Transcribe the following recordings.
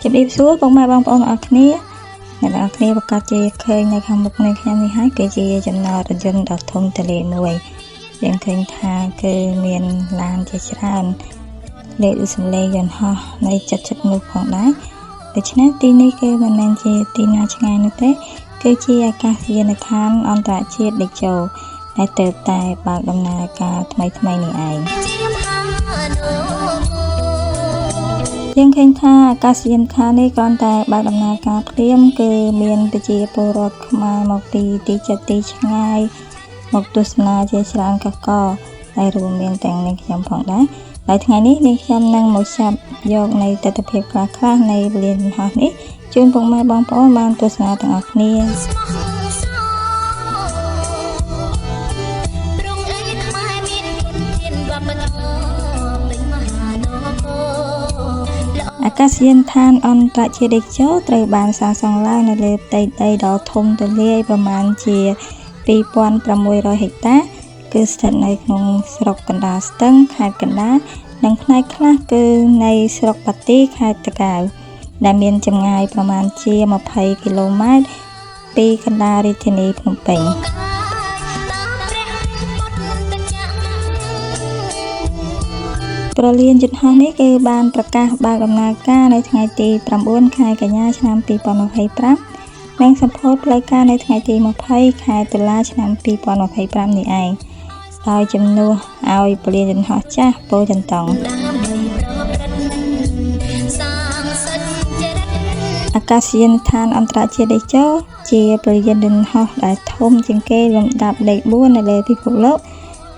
Chụp đi xuống bông mai bông bông ở kia này là kia bạc cá chê khơi này hàng một này kia mi hái cái gì chấm nọ rồi dân đọt thông tề lệ mùi dân khơi tha cái miền lan chê chán lệ sum lệ dân ho này chặt chặt nụ khoảng đá để cho nên tin này cái mình nên chê tin nào cho ngày nữa thế cái chia cá gì này tham on tạ chia để chầu để từ tài bạc đầm nà cá thay này aiยังเคยท่าอากาศยานคาในก่อนแต่บางดำนาการเตรียมเกเมียนไปจีปรดมาหมกตีจัดตีช่างหมกตุสนาเจชรานกะก็ได้รวมเมียนแต่งในยามผ่องได้หลายทางนี้ในยามนั่งหมดชับยกในแต่ตะเพียบคลาในเรียนหอนี้จุนปงมาบางป้อบางตุสนาต่างออกนี้อากาศเย็นทานออนตะเชียเด็กเจ้าไตรบานสาสองล่างในเลบไตดอกทมตัวเลี้ยประมาณเชียปีปอนประมวย100 เฮกตาร์คือสถานในของสรกกันดาสตึงขาดกันดาดังพลายคลาคือในสรกปฏิขาดตะกาวได้เมียนจำง่ายประมาณเชียมา20 กิโลเมตรปีกันดาริเทนีพนมเปญประเรียนจุดห้องนี้คือบานประกาศบางดำนาการในថ្ងៃទី9 ខែកញ្ញាឆ្នាំ2025និងសម្ពោធផ្លូវការនៅថ្ងៃទី20 ខែតុលាឆ្នាំ2025នេះឯងដោយជំនួសឲ្យពលានយន្តហោះចាស់ពោធិ៍ចន្ទង់អាកាសយានដ្ឋានអន្តរជាតិដេជោជាពលានយន្តហោះដែលធំជាងគេលំដាប់លេខ4នៅលើពិភពលោក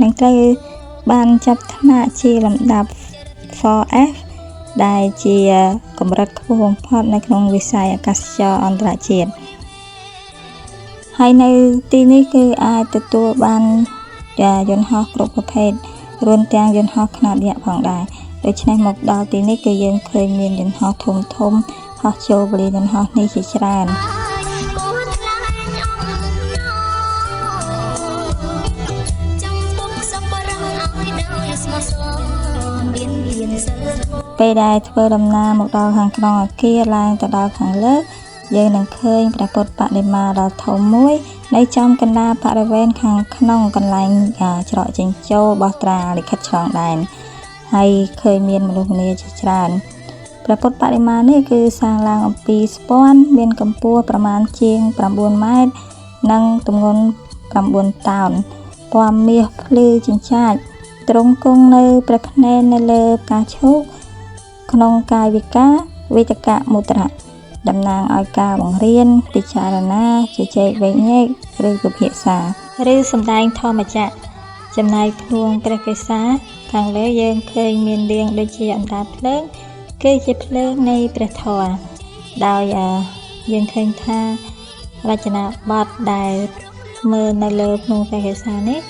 និងត្រូវបានចាប់ថ្នាក់ជាលំដាប់ 4F ដែលជាកម្រិតខ្ពស់បំផុតនៅក្នុងវិស័យអាកាសចរណ៍អន្តរជាតិហើយនៅទីនេះគឺអាចទទួលបានយន្តហោះគ្រប់ប្រភេទរួមទាំងយន្តហោះខ្នាតយក្សផងដែរដូច្នេះមកដល់ទីនេះគឺយើងឃើញមានយន្តហោះធំហោះចូលពលានយន្តហោះនេះជាច្រើនពេលដែលធ្វើដំណើរមកដល់ខាងក្នុងអគារឡើងទៅដល់ខាងលើយើងនឹងឃើញព្រះពុទ្ធបដិមាដ៏ធំមួយនៅចំកណ្ដាលបរិវេណខាងក្នុងកន្លែងច្រកចេញចូលរបស់ត្រាលិខិតឆ្លងដែនហើយឃើញមានមនុស្សម្នាជាច្រើនព្រះពុទ្ធបដិមានេះគឺសាងឡើងអំពីស្ពាន់មានកម្ពស់ប្រមាណជាង9 ម៉ែត្រនិងទម្ងន់9 តោនពណ៌មាសភ្លឺចិញ្ចាចទ្រង់គង់នៅព្រះភ្នែននៅលើផ្កាឈូកក្នុងកាយវិការវេទកមុទ្រៈតំណាងឲ្យការបង្រៀនពិចារណាជជែកវែកញែកឬពិភាក្សាឬសម្ដែងធម្មចក្រចំណែកភ្នួងព្រះកេសាខាងលើយើងឃើញមានរាងដូចជាអណ្ដាតភ្លើងគឺជាភ្លើងនៃព្រះធម៌ដោយយើងឃើញថារចនាបថដែលមើលនៅលើភ្នួងព្រះកេសានេះ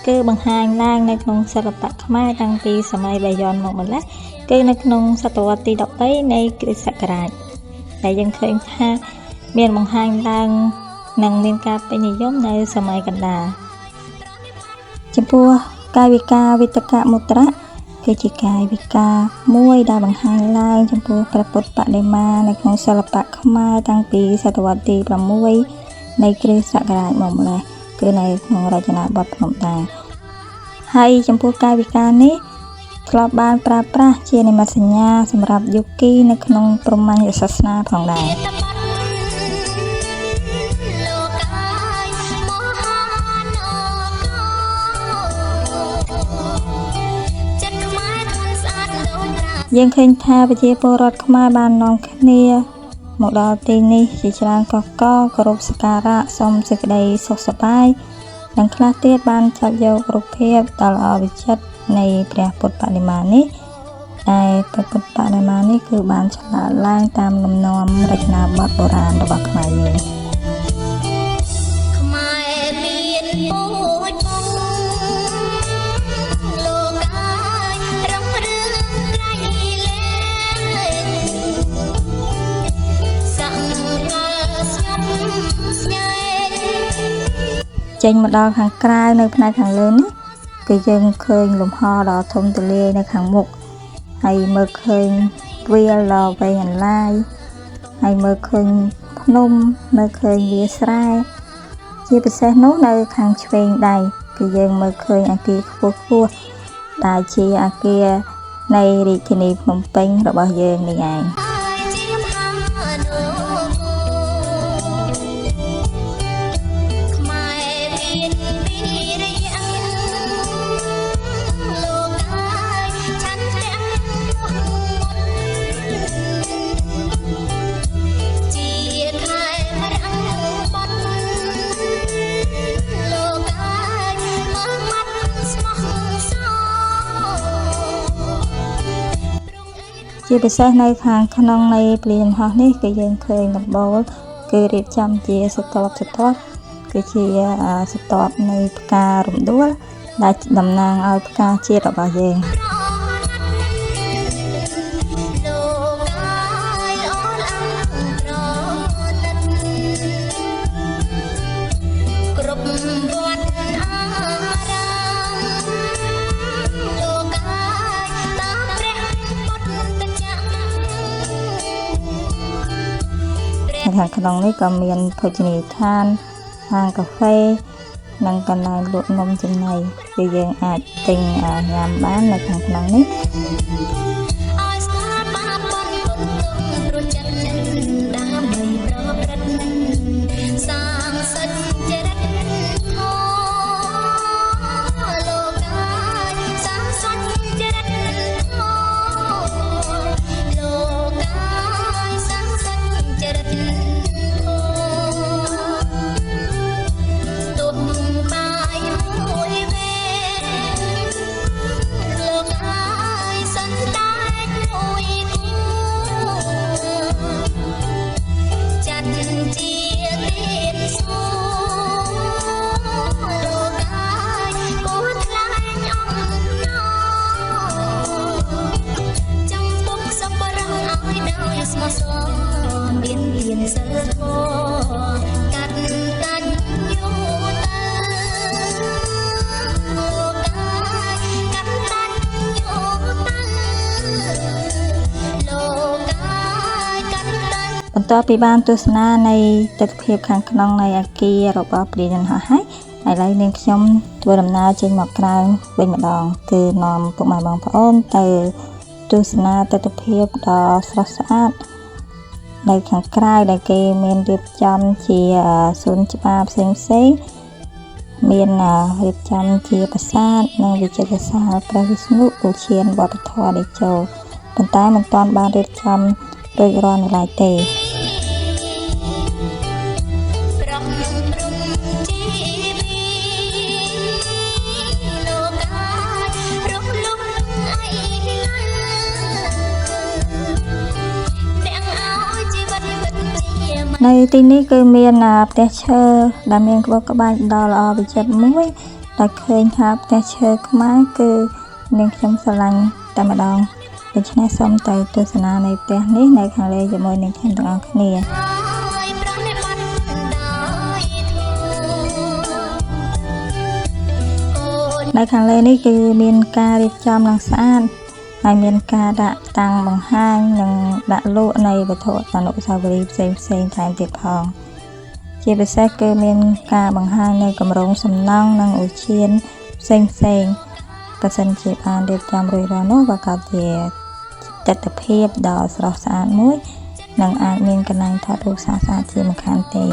គឺបង្ហាញឡើងនៅក្នុងសិល្បៈខ្មែរតាំងពីសម័យបាយ័នមកម្ល៉េះគឺនៅក្នុងសតវត្សទី13នៃគ្រិស្តសករាជដែលយើងឃើញថាមានបង្ហាញឡើងនិងមានការពេញនិយមនៅសម័យកណ្ដាលចំពោះកាយវិការវេទកមុទ្រៈគឺជាកាយវិការមួយដែលបង្ហាញឡើងចំពោះព្រះពុទ្ធបដិមានៅក្នុងសិល្បៈខ្មែរតាំងពីសតវត្សទី6នៃគ្រិស្តសករាជមកម្ល៉េះគឺនៅក្នុងរចនាបថភ្នំតាហើយចំពោះកាយវិការនេះធ្លាប់បានប្រើប្រាស់ជានិមិត្តសញ្ញាសម្រាប់យោគីនៅក្នុងព្រហ្មញ្ញសាសនាផងដែរយើងឃើញថាប្រជាពលរដ្ឋខ្មែរបាននាំគ្នាមកដល់ទីនេះជាច្រើនកកគោរពសក្ការៈសូមសេចក្តីសុខសប្បាយនិងខ្លះទៀតបានចាប់យករូបភាពដ៏ល្អវិចិត្រនៃព្រះពុទ្ធបដិមានេះដែលព្រះពុទ្ធបដិមានេះគឺបានឆ្លាក់ឡើងតាមលំនាំរចនាបថបុរាណរបស់ខ្មែរយើងខ្មែរមានពោចពងលោកអាយរំរឿងក្រៃលែសង្កលស្ញប់ស្ញែចេញមកដល់ខាងក្រៅនៅផ្នែកខាងលើនេះគឺយើងឃើញលំហដ៏ធំទូលាយនៅខាងមុខហើយមើលឃើញវាលដ៏វែងអន្លាយ ហើយមើលឃើញភ្នំមើលឃើញវាស្រែជាពិសេសនោះនៅខាងឆ្វេងដៃគឺយើងមើលឃើញអគារខ្ពស់ៗដែលជាអគារនៃរាជធានីភ្នំពេញរបស់យើងនេះឯងជាពិសេសនៅខាងក្នុងនៃពលានហោះនេះគឺយើងឃើញដំបូលគឺរៀបចំជាស្រទាប់គឺជាស្រទាប់នៃផ្ការំដួលដែលតំណាងឲ្យផ្កាជាតិរបស់យើងខាងក្នុងនេះក៏មានភោជនីយដ្ឋានហាងកាហ្វេនិងកន្លែងលក់នំចំណីគឺយើងអាចទិញញ៉ាំបាននៅខាងក្នុងនេះបន្ទាប់ពីបានទស្សនានៃទិដ្ឋភាពខាងក្នុងនៃអគាររបស់ព្រាយន្តហោះហើយឥឡូវនាងខ្ញុំធ្វើដំណើរចេញមកក្រៅវិញម្ដងគឺនាំពុកម៉ែបងប្អូនទៅទស្សនាទិដ្ឋភាពដ៏ស្រស់ស្អាតនៅខាងក្រៅដែលគេមានរៀបចំជាសួនច្បារផ្សេងមានរៀបចំជាប្រាសាទនិងវិចិត្រសាលព្រះវិស្ណុឧទ្យានវប្បធម៌តេជោប៉ុន្តែមិនទាន់បានរៀបចំរួចរាល់នៅឡើយទេនៅទីនេះគឺមានផ្ទះឈើដែលមានក្បូរក្បាច់ដ៏ល្អវិចិត្រមួយដែលឃើញថាផ្ទះឈើខ្មែរគឺនាងខ្ញុំស្រឡាញ់តែម្ដងដូច្នេះសូមទៅទស្សនានៃផ្ទះនេះនៅខាងលើជាមួយនឹងខ្ញុំទាំងអស់គ្នានៅខាងលើនេះគឺមានការរៀបចំឡើងស្អាតហើយមានការដាក់តាំងបង្ហាញនិងដាក់លក់នៃវត្ថុអនុស្សាវរីយ៍ផ្សេងថែមទៀតផងជាពិសេសគឺមានការបង្ហាញនៅគម្រោងសំណង់និងឧទ្យានផ្សេងបើសិនជាបានរៀបចំរួចរាល់នោះវាក៏ជាទិដ្ឋភាពដ៏ស្រស់ស្អាតមួយនិងអាចមានកន្លែងថតរូបស្អាតៗជាមិនខានទេ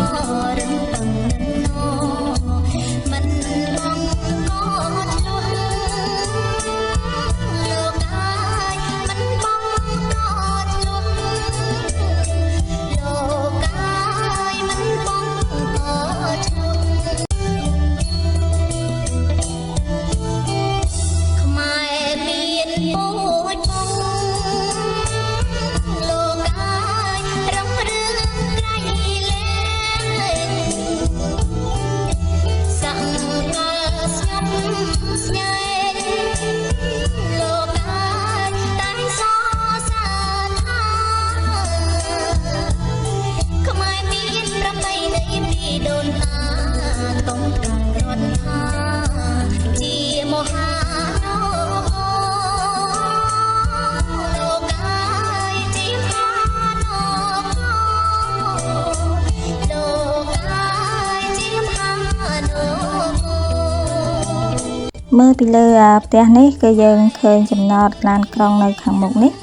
មើលពីលើផ្ទះនេះគឺយើងឃើញចំណតឡានក្រុងនៅខាងមុខនេះ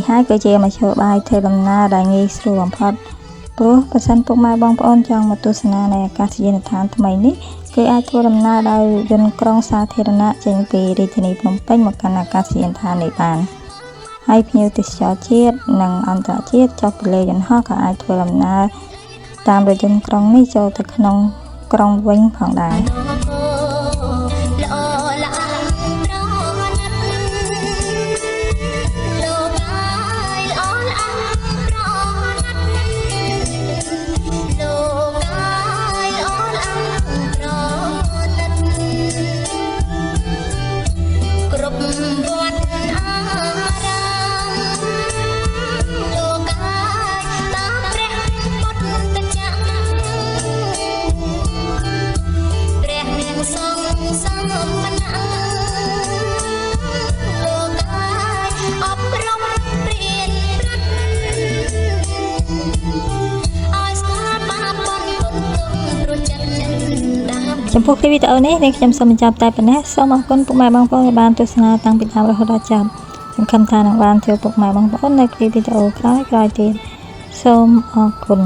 ហើយគឺជាមធ្យោបាយធ្វើដំណើរដែលងាយស្រួលបំផុតព្រោះប្រសិនពុកម៉ែបងប្អូនចង់មកទស្សនានៅអាកាសយានដ្ឋានថ្មីនេះគឺអាចធ្វើដំណើរដោយយន្តក្រុងសាធារណៈចេញពីរាជធានីភ្នំពេញមកកាន់អាកាសយានដ្ឋាននេះបានហើយភ្ញៀវទេសចរជាតិនិងអន្តរជាតិចុះពីលើយន្តហោះក៏អាចធ្វើដំណើរតាមរថយន្តក្រុងនេះចូលទៅក្នុងក្រុងវិញផងដែរចំពោះវីដេអូនេះខ្ញុំសូមបញ្ចប់តែប៉ុណ្ណេះសូមអរគុណពុកម៉ែបងប្អូនដែលបានទស្សនាតាំងពីដើមរហូតដល់ចប់សង្ឃឹមថានឹងបានជួយពុកម៉ែបងប្អូននៅវីដេអូក្រោយៗទៀតសូមអរគុណ